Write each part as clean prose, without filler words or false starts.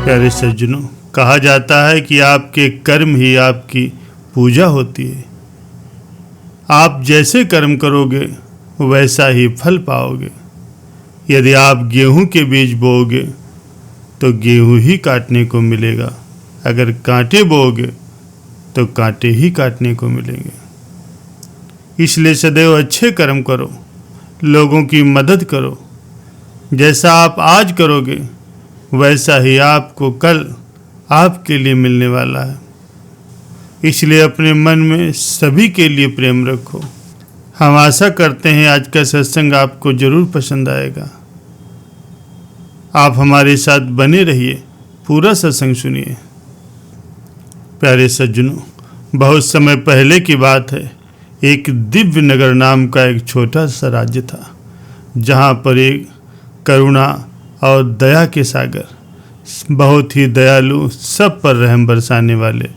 प्यारे सज्जनों, कहा जाता है कि आपके कर्म ही आपकी पूजा होती है। आप जैसे कर्म करोगे वैसा ही फल पाओगे। यदि आप गेहूं के बीज बोओगे तो गेहूं ही काटने को मिलेगा। अगर कांटे बोओगे तो कांटे ही काटने को मिलेंगे। इसलिए सदैव अच्छे कर्म करो, लोगों की मदद करो। जैसा आप आज करोगे वैसा ही आपको कल आपके लिए मिलने वाला है। इसलिए अपने मन में सभी के लिए प्रेम रखो। हम आशा करते हैं आज का सत्संग आपको जरूर पसंद आएगा। आप हमारे साथ बने रहिए, पूरा सत्संग सुनिए। प्यारे सज्जनों, बहुत समय पहले की बात है। एक दिव्य नगर नाम का एक छोटा सा राज्य था, जहाँ पर एक करुणा और दया के सागर, बहुत ही दयालु, सब पर रहम बरसाने वाले,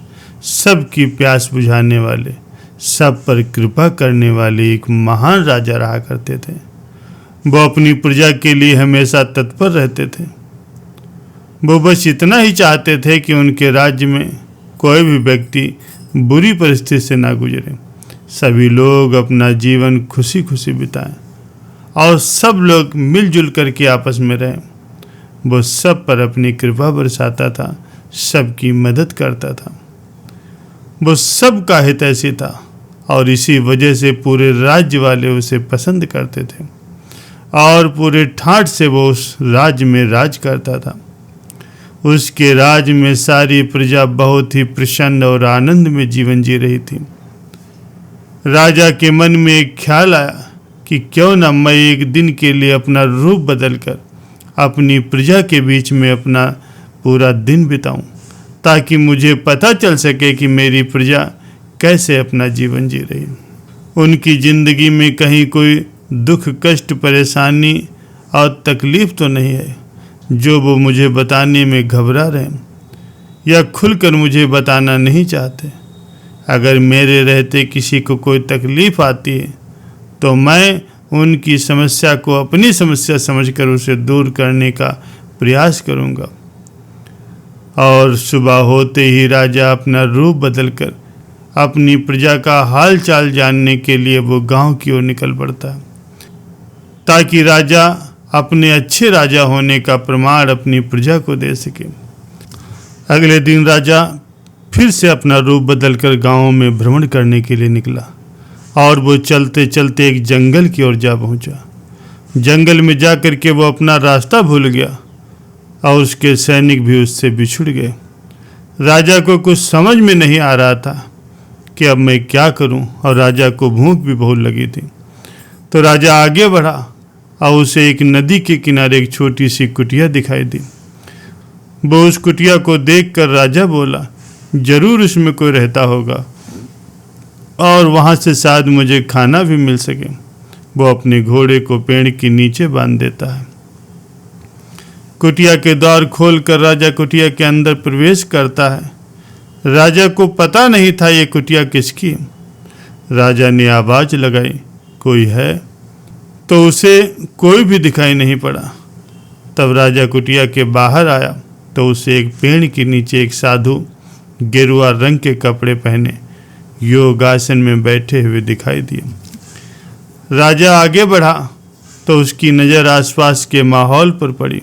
सबकी प्यास बुझाने वाले, सब पर कृपा करने वाले एक महान राजा रहा करते थे। वो अपनी प्रजा के लिए हमेशा तत्पर रहते थे। वो बस इतना ही चाहते थे कि उनके राज्य में कोई भी व्यक्ति बुरी परिस्थिति से ना गुजरे। सभी लोग अपना जीवन खुशी खुशी बिताएं और सब लोग मिलजुल करके आपस में रहें। वो सब पर अपनी कृपा बरसाता था, सबकी मदद करता था। वो सबका हितैषी था और इसी वजह से पूरे राज्य वाले उसे पसंद करते थे और पूरे ठाठ से वो उस राज्य में राज करता था। उसके राज्य में सारी प्रजा बहुत ही प्रसन्न और आनंद में जीवन जी रही थी। राजा के मन में एक ख्याल आया कि क्यों न मैं एक दिन के लिए अपना रूप बदलकर अपनी प्रजा के बीच में अपना पूरा दिन बिताऊं, ताकि मुझे पता चल सके कि मेरी प्रजा कैसे अपना जीवन जी रही। उनकी ज़िंदगी में कहीं कोई दुख, कष्ट, परेशानी और तकलीफ़ तो नहीं है जो वो मुझे बताने में घबरा रहे हैं या खुलकर मुझे बताना नहीं चाहते। अगर मेरे रहते किसी को कोई तकलीफ़ आती है तो मैं उनकी समस्या को अपनी समस्या समझकर उसे दूर करने का प्रयास करूंगा। और सुबह होते ही राजा अपना रूप बदलकर अपनी प्रजा का हाल चाल जानने के लिए वो गांव की ओर निकल पड़ता है, ताकि राजा अपने अच्छे राजा होने का प्रमाण अपनी प्रजा को दे सके। अगले दिन राजा फिर से अपना रूप बदलकर गांव में भ्रमण करने के लिए निकला और वो चलते चलते एक जंगल की ओर जा पहुंचा। जंगल में जा कर के वो अपना रास्ता भूल गया और उसके सैनिक भी उससे बिछुड़ गए। राजा को कुछ समझ में नहीं आ रहा था कि अब मैं क्या करूं, और राजा को भूख भी बहुत लगी थी। तो राजा आगे बढ़ा और उसे एक नदी के किनारे एक छोटी सी कुटिया दिखाई दी। वो उस कुटिया को देखकर राजा बोला, जरूर उसमें कोई रहता होगा और वहाँ से शायद मुझे खाना भी मिल सके। वो अपने घोड़े को पेड़ के नीचे बांध देता है। कुटिया के द्वार खोलकर राजा कुटिया के अंदर प्रवेश करता है। राजा को पता नहीं था ये कुटिया किसकी। राजा ने आवाज़ लगाई, कोई है? तो उसे कोई भी दिखाई नहीं पड़ा। तब राजा कुटिया के बाहर आया तो उसे एक पेड़ के नीचे एक साधु गेरुआ रंग के कपड़े पहने योगासन में बैठे हुए दिखाई दिए। राजा आगे बढ़ा तो उसकी नज़र आसपास के माहौल पर पड़ी।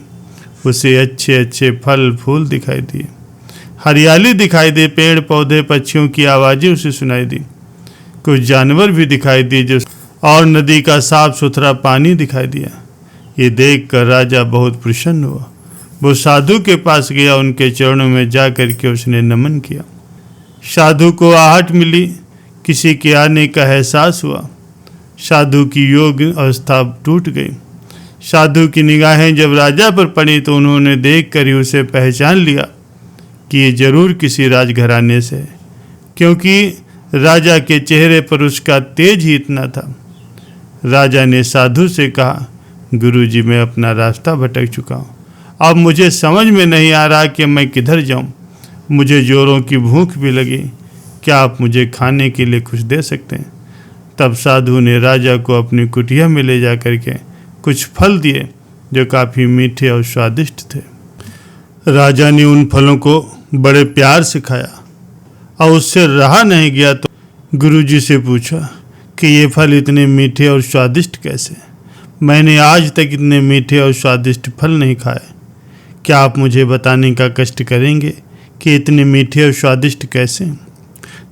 उसे अच्छे अच्छे फल फूल दिखाई दिए, हरियाली दिखाई दी, पेड़ पौधे, पक्षियों की आवाज़ें उसे सुनाई दी, कुछ जानवर भी दिखाई दिए और नदी का साफ सुथरा पानी दिखाई दिया। ये देखकर राजा बहुत प्रसन्न हुआ। वो साधु के पास गया, उनके चरणों में जा कर के उसने नमन किया। साधु को आहट मिली, किसी के आने का एहसास हुआ। साधु की योग अवस्था टूट गई। साधु की निगाहें जब राजा पर पड़ी तो उन्होंने देख कर ही उसे पहचान लिया कि ये जरूर किसी राजघराने से है, क्योंकि राजा के चेहरे पर उसका तेज ही इतना था। राजा ने साधु से कहा, गुरुजी, मैं अपना रास्ता भटक चुका हूँ। अब मुझे समझ में नहीं आ रहा कि मैं किधर जाऊँ। मुझे जोरों की भूख भी लगी। क्या आप मुझे खाने के लिए कुछ दे सकते हैं? तब साधु ने राजा को अपनी कुटिया में ले जा कर के कुछ फल दिए जो काफ़ी मीठे और स्वादिष्ट थे। राजा ने उन फलों को बड़े प्यार से खाया और उससे रहा नहीं गया तो गुरुजी से पूछा कि ये फल इतने मीठे और स्वादिष्ट कैसे? मैंने आज तक इतने मीठे और स्वादिष्ट फल नहीं खाए। क्या आप मुझे बताने का कष्ट करेंगे कि इतने मीठे और स्वादिष्ट कैसे?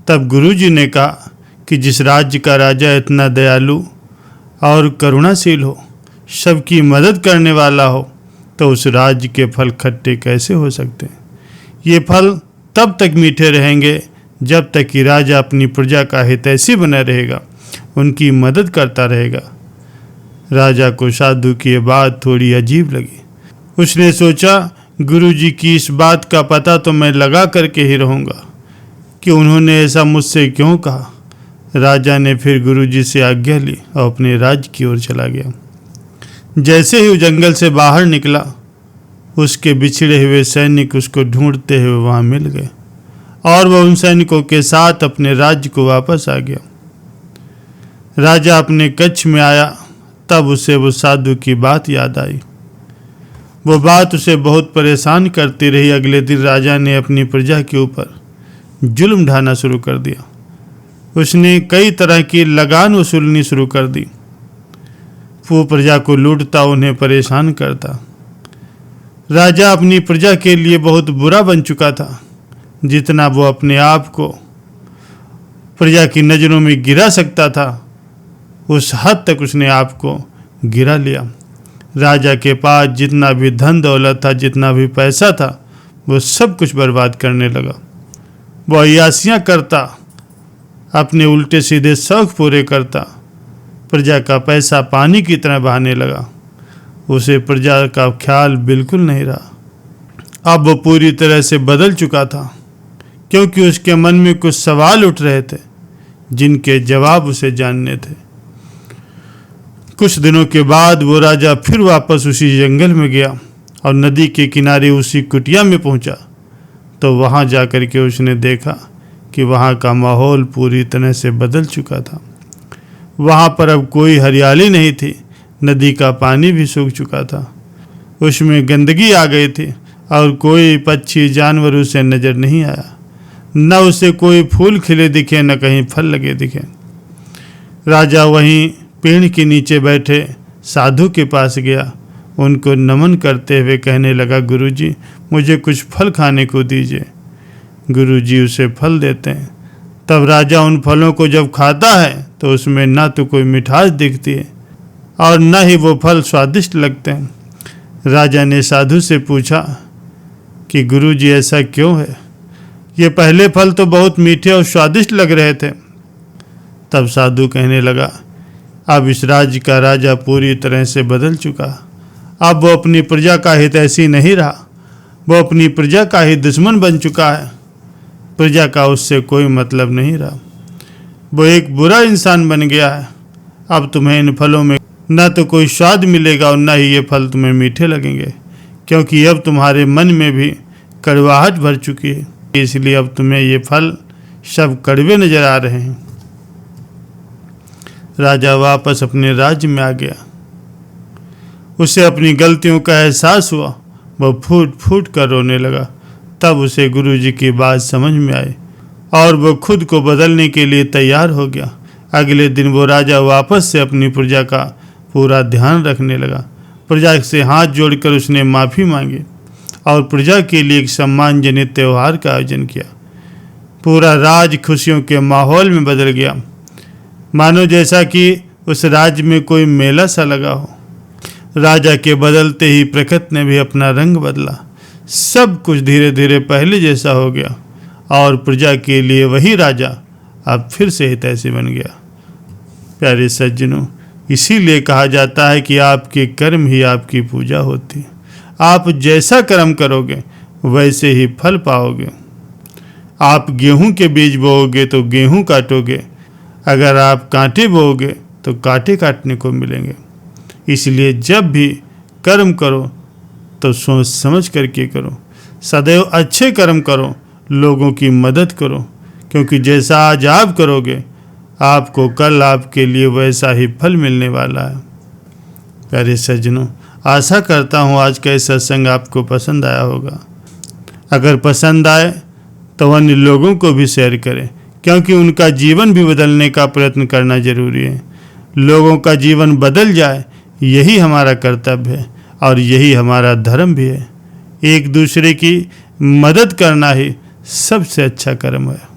तब गुरुजी ने कहा कि जिस राज्य का राजा इतना दयालु और करुणाशील हो, सबकी मदद करने वाला हो, तो उस राज्य के फल खट्टे कैसे हो सकते हैं? ये फल तब तक मीठे रहेंगे जब तक कि राजा अपनी प्रजा का हितैषी बना रहेगा, उनकी मदद करता रहेगा। राजा को साधु की ये बात थोड़ी अजीब लगी। उसने सोचा, गुरुजी की इस बात का पता तो मैं लगा करके ही रहूँगा कि उन्होंने ऐसा मुझसे क्यों कहा। राजा ने फिर गुरुजी से आज्ञा ली और अपने राज्य की ओर चला गया। जैसे ही वो जंगल से बाहर निकला, उसके बिछड़े हुए सैनिक उसको ढूंढते हुए वहां मिल गए और वह उन सैनिकों के साथ अपने राज्य को वापस आ गया। राजा अपने कक्ष में आया, तब उसे वो साधु की बात याद आई। वो बात उसे बहुत परेशान करती रही। अगले दिन राजा ने अपनी प्रजा के ऊपर जुल्म ढाना शुरू कर दिया। उसने कई तरह की लगान वसूलनी शुरू कर दी। वो प्रजा को लूटता, उन्हें परेशान करता। राजा अपनी प्रजा के लिए बहुत बुरा बन चुका था। जितना वो अपने आप को प्रजा की नज़रों में गिरा सकता था, उस हद तक उसने आप को गिरा लिया। राजा के पास जितना भी धन दौलत था, जितना भी पैसा था, वो सब कुछ बर्बाद करने लगा। वो अय्यासियाँ करता, अपने उल्टे सीधे शौक पूरे करता। प्रजा का पैसा पानी की तरह बहाने लगा। उसे प्रजा का ख्याल बिल्कुल नहीं रहा। अब वो पूरी तरह से बदल चुका था, क्योंकि उसके मन में कुछ सवाल उठ रहे थे जिनके जवाब उसे जानने थे। कुछ दिनों के बाद वो राजा फिर वापस उसी जंगल में गया और नदी के किनारे उसी कुटिया में पहुंचा। तो वहां जाकर के उसने देखा कि वहां का माहौल पूरी तरह से बदल चुका था। वहां पर अब कोई हरियाली नहीं थी। नदी का पानी भी सूख चुका था। उसमें गंदगी आ गई थी और कोई पक्षी जानवर उसे नजर नहीं आया। न उसे कोई फूल खिले दिखे, न कहीं फल लगे दिखे। राजा वहीं पेड़ के नीचे बैठे साधु के पास गया। उनको नमन करते हुए कहने लगा, गुरुजी, मुझे कुछ फल खाने को दीजिए। गुरुजी उसे फल देते हैं। तब राजा उन फलों को जब खाता है तो उसमें ना तो कोई मिठास दिखती है और न ही वो फल स्वादिष्ट लगते हैं। राजा ने साधु से पूछा कि गुरुजी ऐसा क्यों है? ये पहले फल तो बहुत मीठे और स्वादिष्ट लग रहे थे। तब साधु कहने लगा, अब इस राज्य का राजा पूरी तरह से बदल चुका। अब वो अपनी प्रजा का हितैषी नहीं रहा, वो अपनी प्रजा का ही दुश्मन बन चुका है। प्रजा का उससे कोई मतलब नहीं रहा। वो एक बुरा इंसान बन गया है। अब तुम्हें इन फलों में न तो कोई स्वाद मिलेगा और न ही ये फल तुम्हें मीठे लगेंगे, क्योंकि अब तुम्हारे मन में भी कड़वाहट भर चुकी है। इसलिए अब तुम्हें ये फल सब कड़वे नजर आ रहे हैं। राजा वापस अपने राज्य में आ गया। उसे अपनी गलतियों का एहसास हुआ। वह फूट फूट कर रोने लगा। तब उसे गुरुजी की बात समझ में आई और वह खुद को बदलने के लिए तैयार हो गया। अगले दिन वो राजा वापस से अपनी प्रजा का पूरा ध्यान रखने लगा। प्रजा से हाथ जोड़कर उसने माफ़ी मांगी और प्रजा के लिए एक सम्मानजनित त्यौहार का आयोजन किया। पूरा राज खुशियों के माहौल में बदल गया, मानो जैसा कि उस राज्य में कोई मेला सा लगा हो। राजा के बदलते ही प्रकृति ने भी अपना रंग बदला। सब कुछ धीरे धीरे पहले जैसा हो गया और प्रजा के लिए वही राजा अब फिर से हितैषी बन गया। प्यारे सज्जनों, इसीलिए कहा जाता है कि आपके कर्म ही आपकी पूजा होती है। आप जैसा कर्म करोगे वैसे ही फल पाओगे। आप गेहूं के बीज बोओगे तो गेहूं काटोगे, अगर आप कांटे बोओगे तो कांटे काटने को मिलेंगे। इसलिए जब भी कर्म करो तो सोच समझ करके करो। सदैव अच्छे कर्म करो, लोगों की मदद करो, क्योंकि जैसा आज आप करोगे आपको कल आपके लिए वैसा ही फल मिलने वाला है। प्यारे सज्जनों, आशा करता हूँ आज का सत्संग आपको पसंद आया होगा। अगर पसंद आए तो अन्य लोगों को भी शेयर करें, क्योंकि उनका जीवन भी बदलने का प्रयत्न करना जरूरी है। लोगों का जीवन बदल जाए, यही हमारा कर्तव्य है और यही हमारा धर्म भी है। एक दूसरे की मदद करना ही सबसे अच्छा कर्म है।